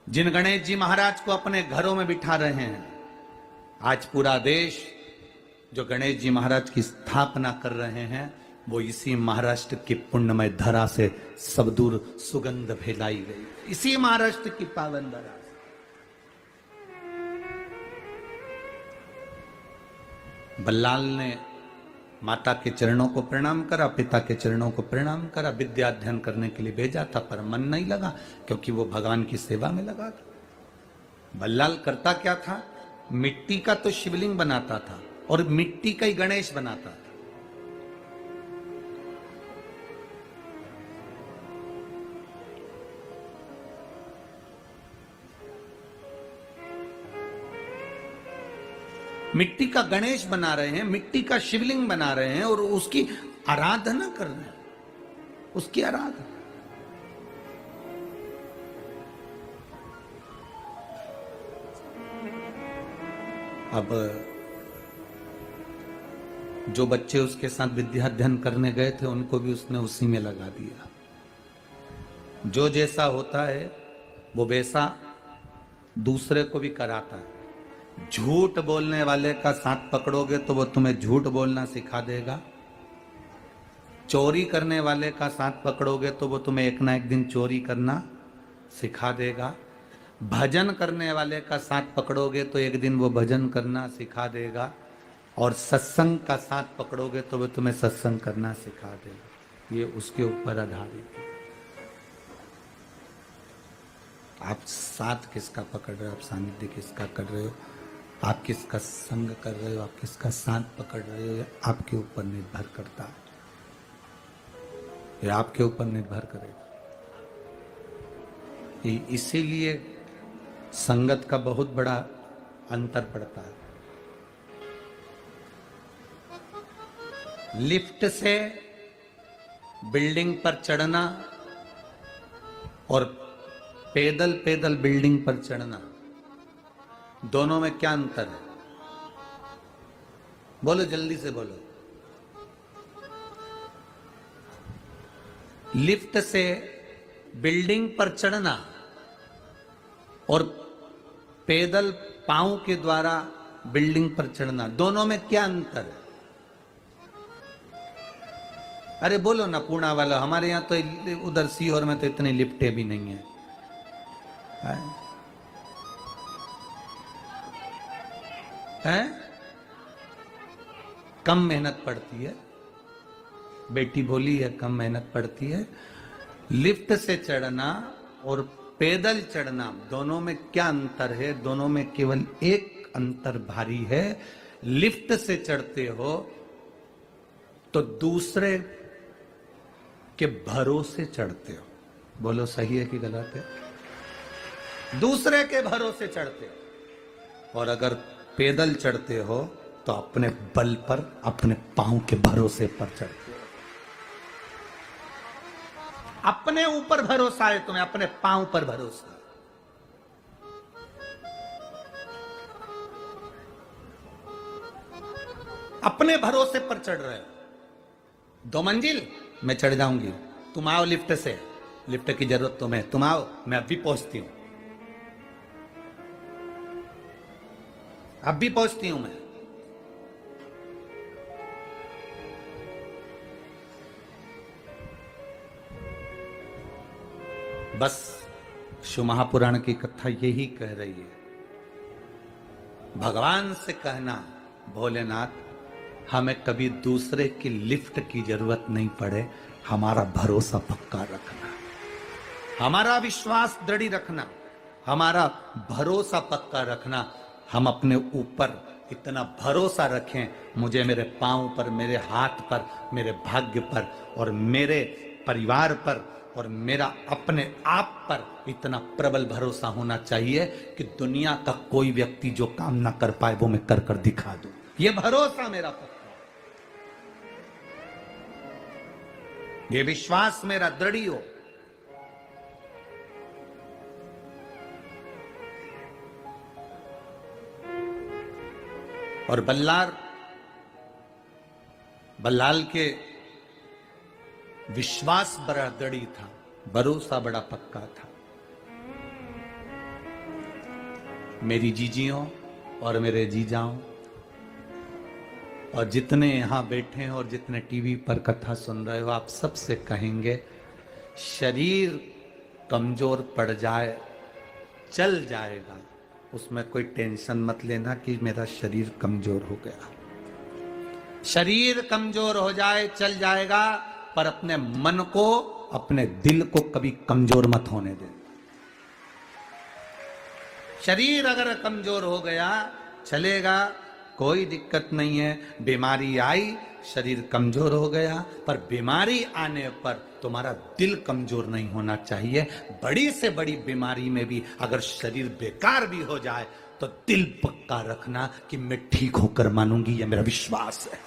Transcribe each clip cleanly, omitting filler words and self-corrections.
जिन गणेश जी महाराज को अपने घरों में बिठा रहे हैं, आज पूरा देश जो गणेश जी महाराज की स्थापना कर रहे हैं वो इसी महाराष्ट्र की पुण्यमय धरा से सब दूर सुगंध फैलाई गई, इसी महाराष्ट्र की पावन धरा से। बल्लाल ने माता के चरणों को प्रणाम करा, पिता के चरणों को प्रणाम करा, विद्या अध्ययन करने के लिए भेजा था, पर मन नहीं लगा क्योंकि वो भगवान की सेवा में लगा था। बल्लाल करता क्या था, मिट्टी का तो शिवलिंग बनाता था और मिट्टी का ही गणेश बनाता था। मिट्टी का गणेश बना रहे हैं, मिट्टी का शिवलिंग बना रहे हैं और उसकी आराधना कर रहे हैं, उसकी आराधना। अब जो बच्चे उसके साथ विद्या अध्ययन करने गए थे उनको भी उसने उसी में लगा दिया। जो जैसा होता है वो वैसा दूसरे को भी कराता है। झूठ बोलने वाले का साथ पकड़ोगे तो वो तुम्हें झूठ बोलना सिखा देगा। चोरी करने वाले का साथ पकड़ोगे तो वो तुम्हें एक ना एक दिन चोरी करना सिखा देगा। भजन करने वाले का साथ पकड़ोगे तो एक दिन वो भजन करना सिखा देगा। और सत्संग का साथ पकड़ोगे तो वो तुम्हें सत्संग करना सिखा देगा। ये उसके ऊपर आधारित है। आप साथ किसका पकड़ रहे हो, आप सानिध्य किसका कर रहे हो, आप किसका संग कर रहे हो, आप किसका साथ पकड़ रहे हो, आपके ऊपर निर्भर करता है। ये आपके ऊपर निर्भर करेगा। इसीलिए संगत का बहुत बड़ा अंतर पड़ता है। लिफ्ट से बिल्डिंग पर चढ़ना और पैदल पैदल बिल्डिंग पर चढ़ना, दोनों में क्या अंतर है? बोलो, जल्दी से बोलो। लिफ्ट से बिल्डिंग पर चढ़ना और पैदल पांव के द्वारा बिल्डिंग पर चढ़ना, दोनों में क्या अंतर है? अरे बोलो ना पूर्णा वाला, हमारे यहां तो उधर सीहोर में तो इतनी लिफ्टें भी नहीं है। है? कम मेहनत पड़ती है, बेटी बोली है कम मेहनत पड़ती है। लिफ्ट से चढ़ना और पैदल चढ़ना, दोनों में क्या अंतर है? दोनों में केवल एक अंतर भारी है। लिफ्ट से चढ़ते हो तो दूसरे के भरोसे चढ़ते हो। बोलो सही है कि गलत है? दूसरे के भरोसे चढ़ते हो। और अगर पैदल चढ़ते हो तो अपने बल पर, अपने पांव के भरोसे पर चढ़ते हो। अपने ऊपर भरोसा है तुम्हें, अपने पांव पर भरोसा। अपने भरोसे पर चढ़ रहे हो। 2 मंजिल मैं चढ़ जाऊंगी, तुम आओ लिफ्ट से, लिफ्ट की जरूरत तुम्हें, तुम आओ, मैं अभी पहुंचती हूं, अब भी पहुंचती हूं मैं। बस शिव महापुराण की कथा यही कह रही है। भगवान से कहना, भोलेनाथ हमें कभी दूसरे की लिफ्ट की जरूरत नहीं पड़े, हमारा भरोसा पक्का रखना, हमारा विश्वास दृढ़ रखना, हमारा भरोसा पक्का रखना। हम अपने ऊपर इतना भरोसा रखें, मुझे मेरे पांव पर, मेरे हाथ पर, मेरे भाग्य पर और मेरे परिवार पर और मेरा अपने आप पर इतना प्रबल भरोसा होना चाहिए कि दुनिया का कोई व्यक्ति जो काम ना कर पाए वो मैं कर कर दिखा दूं। ये भरोसा मेरा पक्का, ये विश्वास मेरा दृढ़ हो। और बल्लाल के विश्वास बड़ा दृढ़ था, भरोसा बड़ा पक्का था। मेरी जीजियों और मेरे जीजाओं और जितने यहाँ बैठे हैं और जितने टीवी पर कथा सुन रहे हो, आप सबसे कहेंगे शरीर कमजोर पड़ जाए चल जाएगा, उसमें कोई टेंशन मत लेना कि मेरा शरीर कमजोर हो गया। शरीर कमजोर हो जाए चल जाएगा, पर अपने मन को, अपने दिल को कभी कमजोर मत होने देना। शरीर अगर कमजोर हो गया चलेगा, कोई दिक्कत नहीं है। बीमारी आई, शरीर कमजोर हो गया, पर बीमारी आने पर तुम्हारा दिल कमजोर नहीं होना चाहिए। बड़ी से बड़ी बीमारी में भी अगर शरीर बेकार भी हो जाए तो दिल पक्का रखना कि मैं ठीक होकर मानूंगी, यह मेरा विश्वास है।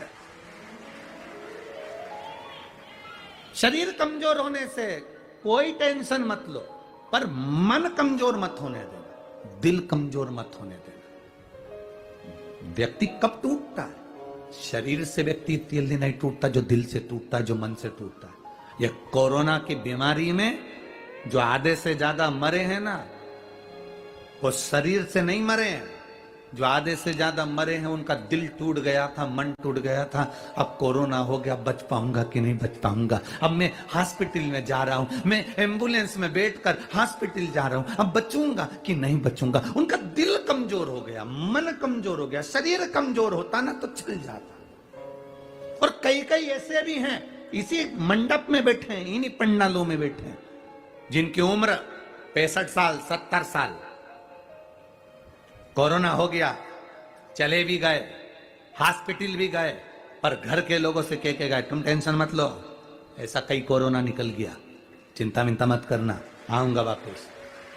शरीर कमजोर होने से कोई टेंशन मत लो, पर मन कमजोर मत होने देना, दिल कमजोर मत होने देना। व्यक्ति कब टूटता है? शरीर से व्यक्ति जल्दी नहीं टूटता जो दिल से टूटता है, जो मन से टूटता है। यह कोरोना की बीमारी में जो आधे से ज्यादा मरे हैं ना, वो शरीर से नहीं मरे हैं। जो आधे से ज्यादा मरे हैं उनका दिल टूट गया था, मन टूट गया था। अब कोरोना हो गया, बच पाऊंगा कि नहीं बच पाऊंगा। अब मैं हॉस्पिटल में जा रहा हूं, मैं एम्बुलेंस में बैठकर हॉस्पिटल जा रहा हूं, अब बचूंगा कि नहीं बचूंगा। उनका दिल कमजोर हो गया, मन कमजोर हो गया। शरीर कमजोर होता ना तो चल जाता। और कई कई ऐसे भी हैं, इसी मंडप में बैठे हैं, इन्हीं पंडालों में बैठे हैं, जिनकी उम्र 65 साल 70 साल। कोरोना हो गया, चले भी गए, हॉस्पिटल भी गए, पर घर के लोगों से कह के गए तुम टेंशन मत लो, ऐसा कई कोरोना निकल गया, चिंता मिंता मत करना, आऊंगा वापस।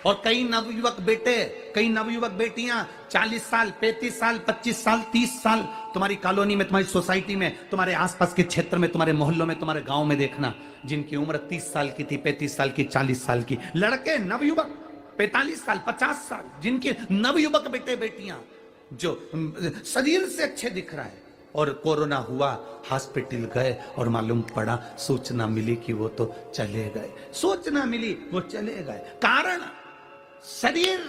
और कई नवयुवक बेटे, कई नवयुवक बेटियां 40 साल 35 साल 25 साल 30 साल तुम्हारी कॉलोनी में, तुम्हारी सोसाइटी में, तुम्हारे आसपास के क्षेत्र में, तुम्हारे मोहल्लों में, तुम्हारे गांव में देखना, जिनकी उम्र 30 साल की थी, 35 साल की, 40 साल की। लड़के नवयुवक 45 साल 50 साल, जिनके नवयुवक बेटे बेटियां जो शरीर से अच्छे दिख रहा है, और कोरोना हुआ, हॉस्पिटल गए और मालूम पड़ा, सूचना मिली कि वो तो चले गए। सूचना मिली वो चले गए, कारण शरीर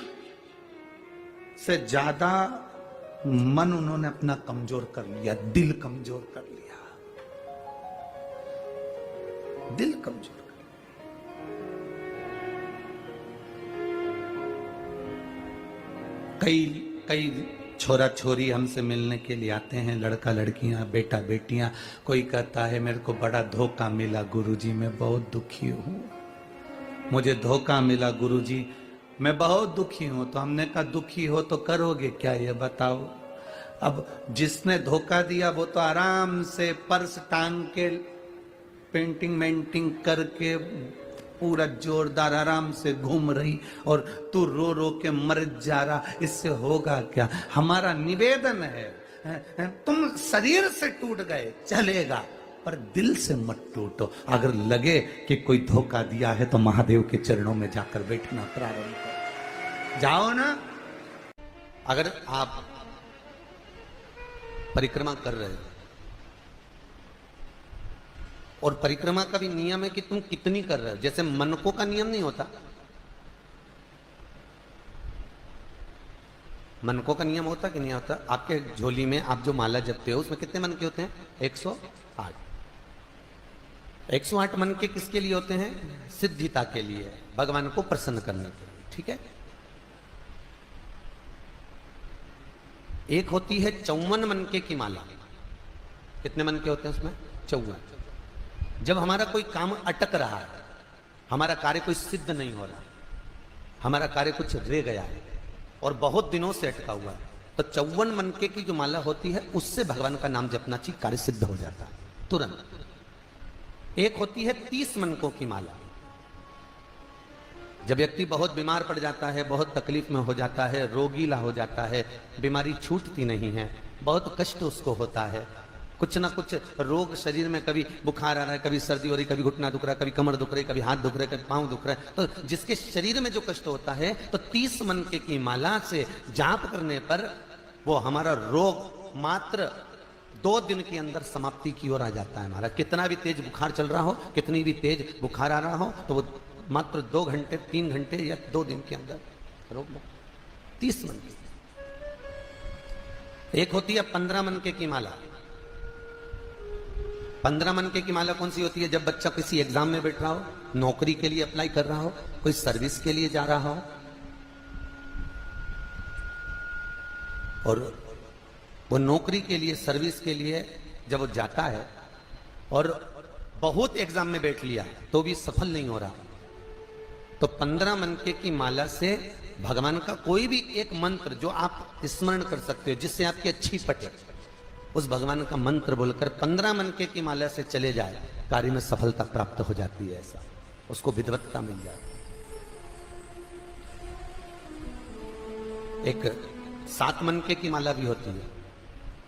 से ज्यादा मन उन्होंने अपना कमजोर कर लिया, दिल कमजोर कर लिया, दिल कमजोर। कई छोरा छोरी हमसे मिलने के लिए आते हैं, लड़का लड़कियां, बेटा बेटियां। कोई कहता है मेरे को बड़ा धोखा मिला गुरुजी, मैं बहुत दुखी हूं, मुझे धोखा मिला गुरुजी, मैं बहुत दुखी हूं। तो हमने कहा दुखी हो तो करोगे क्या ये बताओ। अब जिसने धोखा दिया वो तो आराम से पर्स टांग के पेंटिंग मेंटिंग करके पूरा जोरदार आराम से घूम रही, और तू रो रो के मर जा रहा, इससे होगा क्या। हमारा निवेदन है तुम शरीर से टूट गए चलेगा, पर दिल से मत टूटो। अगर लगे कि कोई धोखा दिया है तो महादेव के चरणों में जाकर बैठना प्रारंभ करो, जाओ ना। अगर आप परिक्रमा कर रहे हो, और परिक्रमा का भी नियम है कि तुम कितनी कर रहे हो, जैसे मनकों का नियम नहीं होता। मनकों का नियम होता कि नहीं होता? आपके झोली में आप जो माला जपते हो उसमें कितने मन के होते हैं? 108। 108 मन के किसके लिए होते हैं? सिद्धिता के लिए, भगवान को प्रसन्न करने के लिए, ठीक है। एक होती है 54 मन के की माला। कितने मन के होते हैं उसमें? 54। जब हमारा कोई काम अटक रहा है, हमारा कार्य कोई सिद्ध नहीं हो रहा, हमारा कार्य कुछ रह गया है और बहुत दिनों से अटका हुआ है, तो 54 मनके की जो माला होती है उससे भगवान का नाम जपना चाहिए, कार्य सिद्ध हो जाता है तुरंत। एक होती है 30 मनकों की माला। जब व्यक्ति बहुत बीमार पड़ जाता है, बहुत तकलीफ में हो जाता है, रोगीला हो जाता है, बीमारी छूटती नहीं है, बहुत कष्ट उसको होता है, कुछ ना कुछ रोग शरीर में, कभी बुखार आ रहा है, कभी सर्दी हो रही, कभी घुटना दुख रहा है, कभी कमर दुख रही, कभी हाथ दुख रहा है, कभी पांव दुख रहा है, तो जिसके शरीर में जो कष्ट होता है, तो 30 मनके की माला से जाप करने पर वो हमारा रोग मात्र 2 दिन के अंदर समाप्ति की ओर आ जाता है। हमारा कितना भी तेज बुखार चल रहा हो, कितनी भी तेज बुखार आ रहा हो, तो वो मात्र 2 घंटे 3 घंटे या 2 दिन के अंदर रोग 30 मनके। एक होती है 15 मनके की माला। 15 मनके की माला कौन सी होती है? जब बच्चा किसी एग्जाम में बैठ रहा हो, नौकरी के लिए अप्लाई कर रहा हो, कोई सर्विस के लिए जा रहा हो, और वो नौकरी के लिए, सर्विस के लिए जब वो जाता है और बहुत एग्जाम में बैठ लिया तो भी सफल नहीं हो रहा, तो 15 मनके की माला से भगवान का कोई भी एक मंत्र जो आप स्मरण कर सकते हो, जिससे आपकी अच्छी पटे, उस भगवान का मंत्र बोलकर 15 मनके की माला से चले जाए, कार्य में सफलता प्राप्त हो जाती है। ऐसा उसको विद्वत्ता मिल जाती है। एक 7 मनके की माला भी होती है।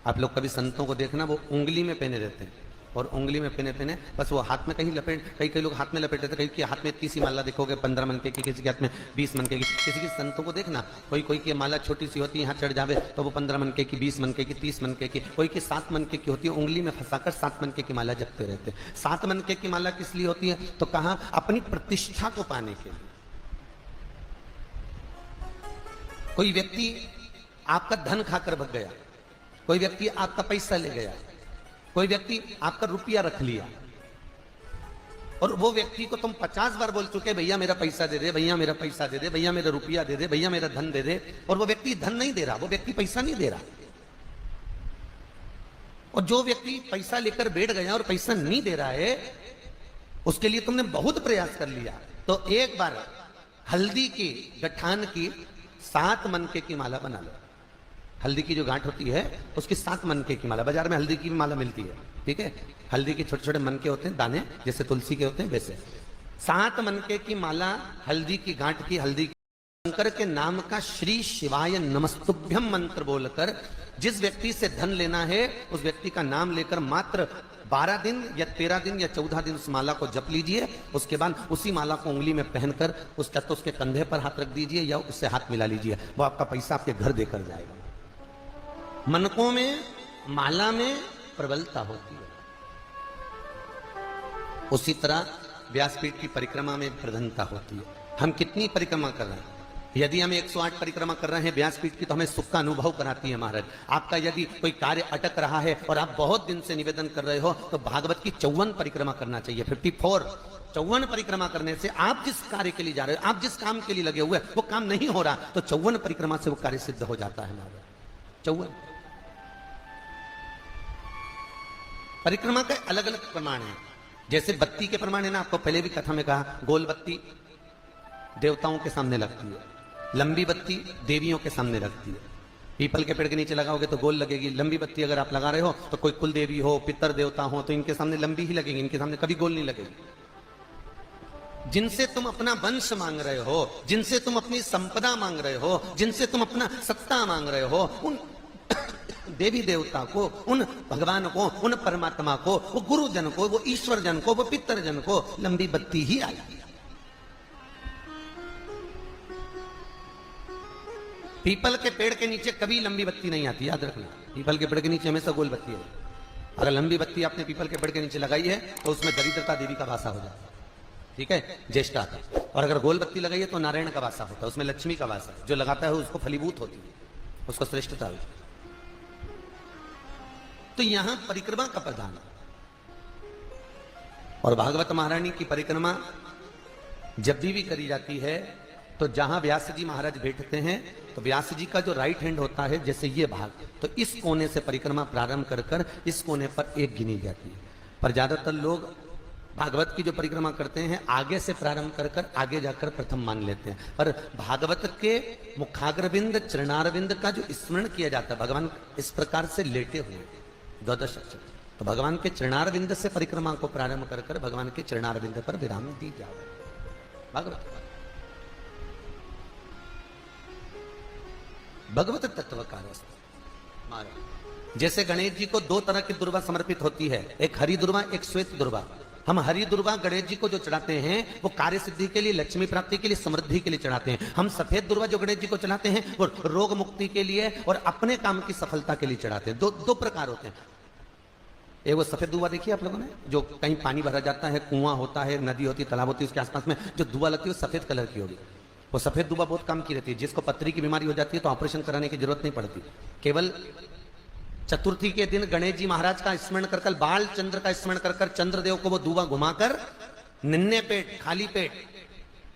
आप लोग कभी संतों को देखना, वो उंगली में पहने रहते हैं, और उंगली में पहने बस वो हाथ में कहीं लपेट, कई लोग हाथ में लपेटे थे, कहीं के हाथ में 30 माला देखोगे 15 मनके की, किसी के हाथ में 20 मनके की। किसी की संतों को देखना, कोई की माला छोटी सी होती है, यहाँ चढ़ जावे तो वो 15 मनके की, 20 मनके की, 30 मनके की, कोई की 7 मनके की होती है, उंगली में फंसाकर 7 मनके की माला जपते रहते हैं। 7 मनके की माला किस लिए होती है? तो कहा अपनी प्रतिष्ठा को पाने के लिए। कोई व्यक्ति आपका धन खाकर भग गया, कोई व्यक्ति आपका पैसा ले गया, कोई व्यक्ति आपका रुपया रख लिया, और वो व्यक्ति को तुम 50 बार बोल चुके, भैया मेरा पैसा दे दे, भैया मेरा पैसा दे दे, भैया मेरा रुपया दे दे, भैया मेरा धन दे दे, और वो व्यक्ति धन नहीं दे रहा, वो व्यक्ति पैसा नहीं दे रहा। और जो व्यक्ति पैसा लेकर बैठ गया और पैसा नहीं दे रहा है, उसके लिए तुमने बहुत प्रयास कर लिया, तो एक बार हल्दी की गठान की 7 मनके की माला बना लो। हल्दी की जो गांठ होती है उसकी 7 मनके की माला, बाजार में हल्दी की माला मिलती है, ठीक है। हल्दी के छोटे छोटे मनके होते हैं, दाने जैसे तुलसी के होते हैं वैसे। 7 मनके की माला हल्दी की गांठ की, हल्दी शंकर के नाम का श्री शिवाय नमस्तुभ्यम मंत्र बोलकर जिस व्यक्ति से धन लेना है, उस व्यक्ति का नाम लेकर मात्र 12 दिन या 13 दिन या 14 दिन उस माला को जप लीजिए। उसके बाद उसी माला को उंगली में पहनकर उसके कंधे पर हाथ रख दीजिए या उससे हाथ मिला लीजिए, वो आपका पैसा आपके घर देकर जाएगा। मनकों में, माला में प्रबलता होती है। उसी तरह व्यासपीठ की परिक्रमा में प्रधानता होती है। हम कितनी परिक्रमा कर रहे हैं? यदि हम 108 परिक्रमा कर रहे हैं व्यासपीठ की, तो हमें सुख का अनुभव कराती है महाराज। आपका यदि कोई कार्य अटक रहा है और आप बहुत दिन से निवेदन कर रहे हो, तो भागवत की 54 परिक्रमा करना चाहिए। 54 परिक्रमा करने से आप जिस कार्य के लिए जा रहे हो, आप जिस काम के लिए लगे हुए, वो काम नहीं हो रहा, तो 54 परिक्रमा से वो कार्य सिद्ध हो जाता है महाराज। 54 परिक्रमा के अलग अलग प्रमाण हैं। जैसे बत्ती के प्रमाण है ना, आपको पहले भी कथा में कहा, गोल बत्ती देवताओं के सामने लगती है, लंबी बत्ती देवियों के सामने लगती है। पीपल के पेड़ के नीचे लगाओगे तो गोल लगेगी। लंबी बत्ती अगर आप लगा रहे हो तो कोई कुल देवी हो, पितर देवता हो, तो इनके सामने लंबी ही लगेगी, इनके सामने कभी गोल नहीं लगेगी। जिनसे तुम अपना वंश मांग रहे हो, जिनसे तुम अपनी संपदा मांग रहे हो, जिनसे तुम अपना सत्ता मांग रहे हो, उन देवी देवता को, उन भगवान को, उन परमात्मा को, वो गुरुजन को, वो ईश्वर जन को, वो पितर जन को लंबी बत्ती ही आएगी। पीपल के पेड़ के नीचे कभी लंबी बत्ती नहीं आती, याद रखना। पीपल के पेड़ के नीचे हमेशा गोल बत्ती है। अगर लंबी बत्ती आपने पीपल के पेड़ के नीचे लगाई है तो उसमें दरिद्रता देवी का वासा हो जाता है, ठीक है, ज्येष्ठा का। और अगर गोल बत्ती लगाई है तो नारायण का वासा होता है, उसमें लक्ष्मी का वासा है। जो लगाता है उसको फलीभूत होती है, उसको श्रेष्ठता होती है। तो यहां परिक्रमा का प्रधान है। और भागवत महारानी की परिक्रमा जब भी करी जाती है तो जहां व्यास जी महाराज बैठते हैं, तो व्यास जी का जो राइट हैंड होता है, जैसे ये भाग, तो इस कोने से परिक्रमा प्रारंभ कर इस कोने पर एक गिनी जाती है। पर ज्यादातर लोग भागवत की जो परिक्रमा करते हैं आगे से प्रारंभ कर आगे जाकर प्रथम मान लेते हैं। पर भागवत के मुखाग्रविंद चरणारविंद का जो स्मरण किया जाता है, भगवान इस प्रकार से लेटे हुए द्वादश अक्षर, तो भगवान के चरणारविंद से परिक्रमा को प्रारंभ कर भगवान के चरणारविंद पर विराम दी जाए। भागवत भगवत तत्व का रस। जैसे गणेश जी को 2 तरह की दुर्वा समर्पित होती है, एक हरि दुर्वा, एक श्वेत दुर्वा। हम हरि दुर्वा गणेश जी को जो चढ़ाते हैं वो कार्य सिद्धि के लिए, लक्ष्मी प्राप्ति के लिए, समृद्धि के लिए चढ़ाते हैं। हम सफेद दुर्वा जो गणेश जी को चढ़ाते हैं वो रोग मुक्ति के लिए और अपने काम की सफलता के लिए चढ़ाते हैं। दो प्रकार होते हैं। एक वो सफेद दुआ देखिए आप लोगों ने, जो कहीं पानी भरा जाता है, कुआं होता है, नदी होती है, तालाब होती है, उसके आसपास में जो दुआ लगती है वो सफेद कलर की होगी, वो सफेद दुबा बहुत काम की रहती है। जिसको पथरी की बीमारी हो जाती है तो ऑपरेशन कराने की जरूरत नहीं पड़ती, केवल चतुर्थी के दिन गणेश जी महाराज का स्मरण कर बाल चंद्र का स्मरण कर चंद्रदेव को वो दुबा घुमाकर निन्ने पेट खाली पेट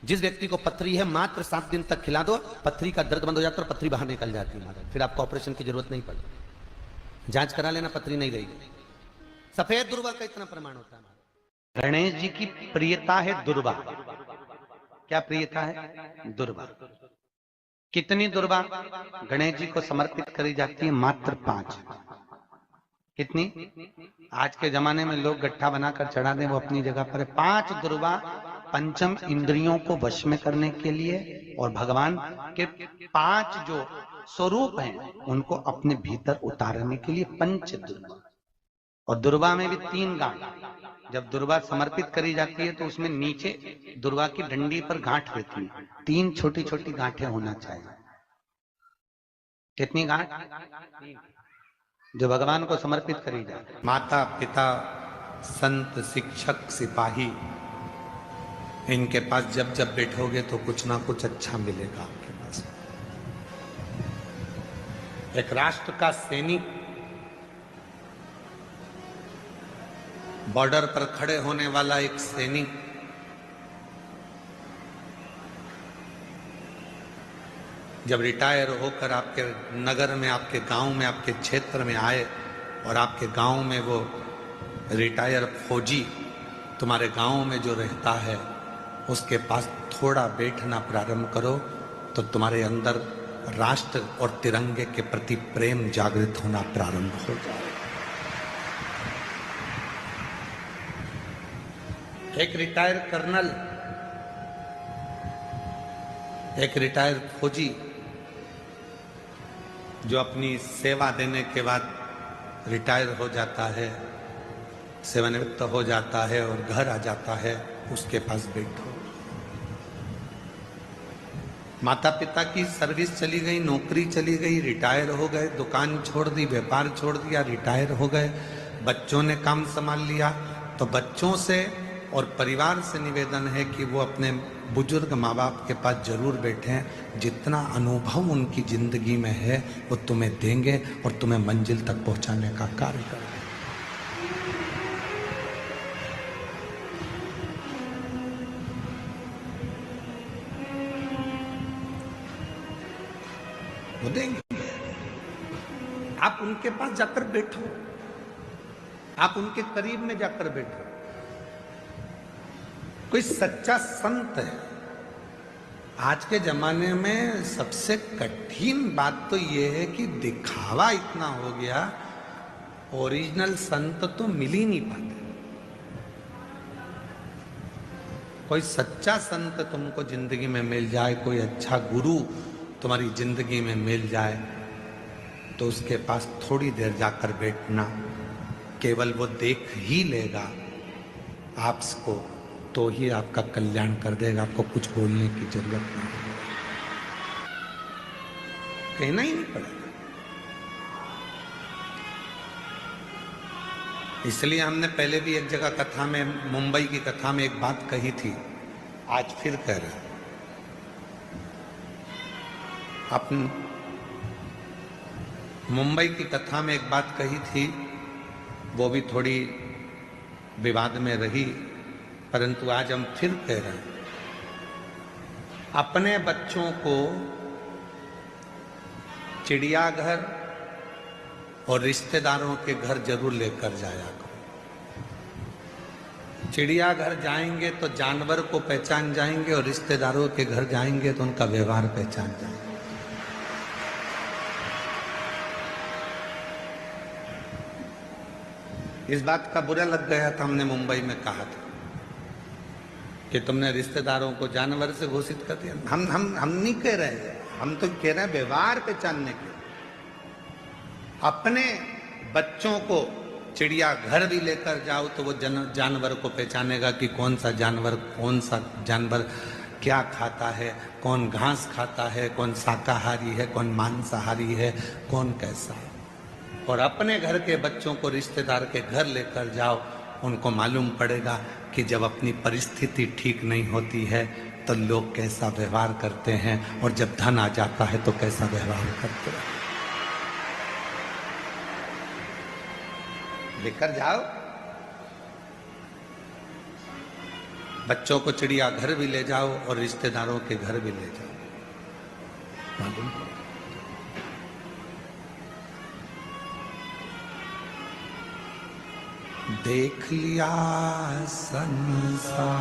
जिस व्यक्ति को पथरी है मात्र 7 दिन तक खिला दो, पथरी का दर्द बंद हो जाता है और पथरी बाहर निकल जाती है महाराज। फिर आपको ऑपरेशन की जरूरत नहीं पड़ती, जांच करा लेना, पथरी नहीं रहेगी। सफेद दुर्वा का इतना प्रमाण होता है। गणेश जी की प्रियता है दुर्वा। क्या प्रियता है? दुर्वा। कितनी दुर्वा गणेश जी को समर्पित करी जाती है? मात्र 5। कितनी? आज के जमाने में लोग गट्ठा बनाकर चढ़ा दें, वो अपनी जगह पर है। 5 दुर्वा पंचम इंद्रियों को वश में करने के लिए और भगवान के 5 जो स्वरूप हैं उनको अपने भीतर उतारने के लिए 5 दुर्वा। और दुर्वा में भी 3 गांठ। जब दुर्वा समर्पित करी जाती है तो उसमें नीचे दुर्वा की डंडी पर गांठ रहती है, 3 छोटी छोटी गांठें होना चाहिए। कितनी गांठ? जो भगवान को समर्पित करी जाए। माता पिता संत शिक्षक सिपाही, इनके पास जब जब बैठोगे तो कुछ ना कुछ अच्छा मिलेगा आपके पास। एक राष्ट्र का सैनिक बॉर्डर पर खड़े होने वाला एक सैनिक जब रिटायर होकर आपके नगर में, आपके गांव में, आपके क्षेत्र में आए और आपके गांव में वो रिटायर फौजी तुम्हारे गांव में जो रहता है उसके पास थोड़ा बैठना प्रारंभ करो तो तुम्हारे अंदर राष्ट्र और तिरंगे के प्रति प्रेम जागृत होना प्रारंभ हो जाए। एक रिटायर कर्नल, एक रिटायर फौजी जो अपनी सेवा देने के बाद रिटायर हो जाता है, सेवानिवृत्त हो जाता है और घर आ जाता है, उसके पास बैठो। माता पिता की सर्विस चली गई, नौकरी चली गई, रिटायर हो गए, दुकान छोड़ दी, व्यापार छोड़ दिया, रिटायर हो गए, बच्चों ने काम संभाल लिया, तो बच्चों से और परिवार से निवेदन है कि वो अपने बुजुर्ग माँ बाप के पास जरूर बैठें। जितना अनुभव उनकी जिंदगी में है वो तुम्हें देंगे और तुम्हें मंजिल तक पहुंचाने का कार्य करेंगे। वो देंगे। आप उनके पास जाकर बैठो, आप उनके करीब में जाकर बैठो। कोई सच्चा संत है। आज के जमाने में सबसे कठिन बात तो यह है कि दिखावा इतना हो गया, ओरिजिनल संत तो मिल ही नहीं पाते। कोई सच्चा संत तुमको जिंदगी में मिल जाए, कोई अच्छा गुरु तुम्हारी जिंदगी में मिल जाए तो उसके पास थोड़ी देर जाकर बैठना, केवल वो देख ही लेगा आपको तो ही आपका कल्याण कर देगा। आपको कुछ बोलने की जरूरत नहीं, कहना ही नहीं पड़ेगा। इसलिए हमने पहले भी एक जगह कथा में, मुंबई की कथा में एक बात कही थी, आज फिर कह रहे हैं। अपन मुंबई की कथा में एक बात कही थी, वो भी थोड़ी विवाद में रही, परंतु आज हम फिर कह रहे हैं। अपने बच्चों को चिड़ियाघर और रिश्तेदारों के घर जरूर लेकर जाया करो। चिड़ियाघर जाएंगे तो जानवर को पहचान जाएंगे और रिश्तेदारों के घर जाएंगे तो उनका व्यवहार पहचान जाएंगे। इस बात का बुरा लग गया था, हमने मुंबई में कहा था कि तुमने रिश्तेदारों को जानवर से घोषित कर दिया। हम नहीं कह रहे हैं, हम तो कह रहे हैं व्यवहार पहचानने के। अपने बच्चों को चिड़ियाघर भी लेकर जाओ तो वो जानवर को पहचानेगा कि कौन सा जानवर क्या खाता है, कौन घास खाता है, कौन शाकाहारी है, कौन मांसाहारी है, कौन कैसा है। और अपने घर के बच्चों को रिश्तेदार के घर लेकर जाओ, उनको मालूम पड़ेगा कि जब अपनी परिस्थिति ठीक नहीं होती है तो लोग कैसा व्यवहार करते हैं, और जब धन आ जाता है तो कैसा व्यवहार करते हैं। लेकर जाओ बच्चों को, चिड़ियाघर भी ले जाओ और रिश्तेदारों के घर भी ले जाओ। मालूम देख लिया संसार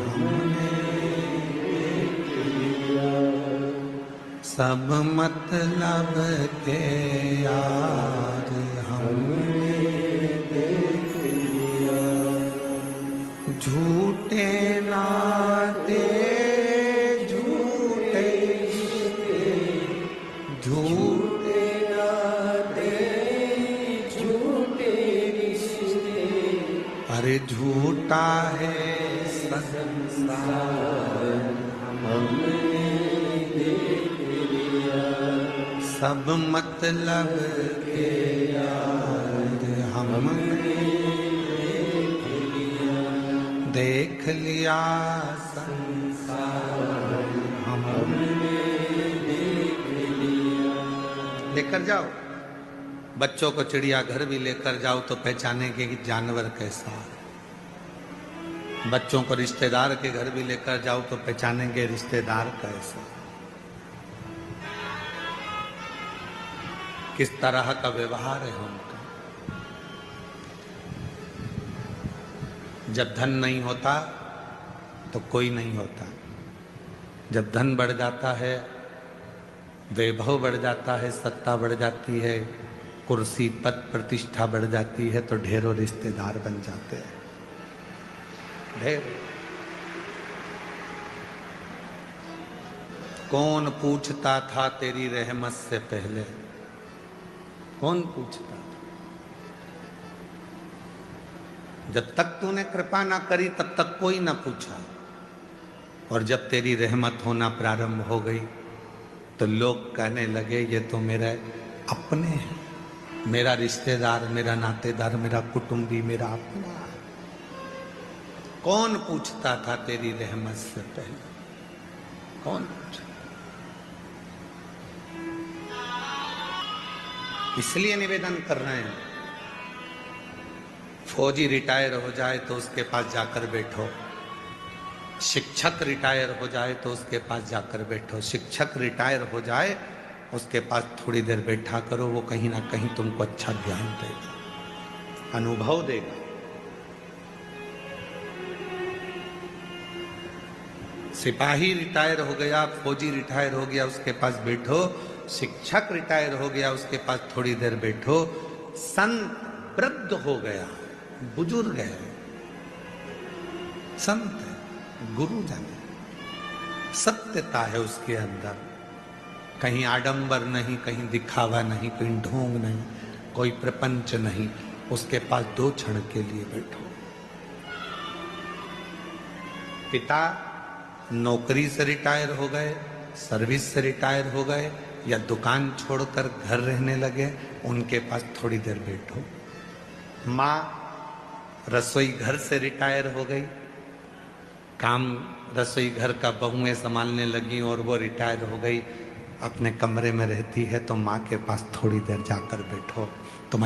हमने, सब मतलब के यार हमने देख लिया, झूठे नाते झूठे झूठे नाते झूठे रिश्ते, अरे झूठा है संसार हमने देख लिया, सब मतलब के यार हमने देख लिया संसार हमने देख लिया। लेकर जाओ बच्चों को, चिड़ियाघर भी लेकर जाओ तो पहचानेंगे कि जानवर कैसा है। बच्चों को रिश्तेदार के घर भी लेकर जाओ तो पहचानेंगे रिश्तेदार कैसा, किस तरह का व्यवहार है उनका। जब धन नहीं होता तो कोई नहीं होता, जब धन बढ़ जाता है, वैभव बढ़ जाता है, सत्ता बढ़ जाती है, कुर्सी पद प्रतिष्ठा बढ़ जाती है, तो ढेरों रिश्तेदार बन जाते हैं। ढेर कौन पूछता था तेरी रहमत से पहले, कौन पूछता था? जब तक तूने कृपा ना करी तब तक कोई ना पूछा, और जब तेरी रहमत होना प्रारंभ हो गई तो लोग कहने लगे ये तो मेरे अपने हैं, मेरा रिश्तेदार, मेरा नातेदार, मेरा कुटुंबी, मेरा अपना। कौन पूछता था तेरी रहमत से पहले, कौन पूछा? इसलिए निवेदन कर रहे हैं, फौजी रिटायर हो जाए तो उसके पास जाकर बैठो, शिक्षक रिटायर हो जाए तो उसके पास जाकर बैठो। शिक्षक रिटायर हो जाए उसके पास थोड़ी देर बैठा करो, वो कहीं ना कहीं तुमको अच्छा ज्ञान देगा, अनुभव देगा। सिपाही रिटायर हो गया, फौजी रिटायर हो गया, उसके पास बैठो। शिक्षक रिटायर हो गया, उसके पास थोड़ी देर बैठो। संत वृद्ध हो गया, बुजुर्ग है, संत है, गुरुजन है, सत्यता है उसके अंदर, कहीं आडंबर नहीं, कहीं दिखावा नहीं, कहीं ढोंग नहीं, कोई प्रपंच नहीं। उसके पास 2 क्षण के लिए बैठो। पिता नौकरी से रिटायर हो गए, सर्विस से रिटायर हो गए, या दुकान छोड़कर घर रहने लगे, उनके पास थोड़ी देर बैठो। माँ रसोई घर से रिटायर हो गई, काम रसोई घर का बहुएं संभालने लगी और वो रिटायर हो गई, अपने कमरे में रहती है, तो माँ के पास थोड़ी देर जाकर बैठो।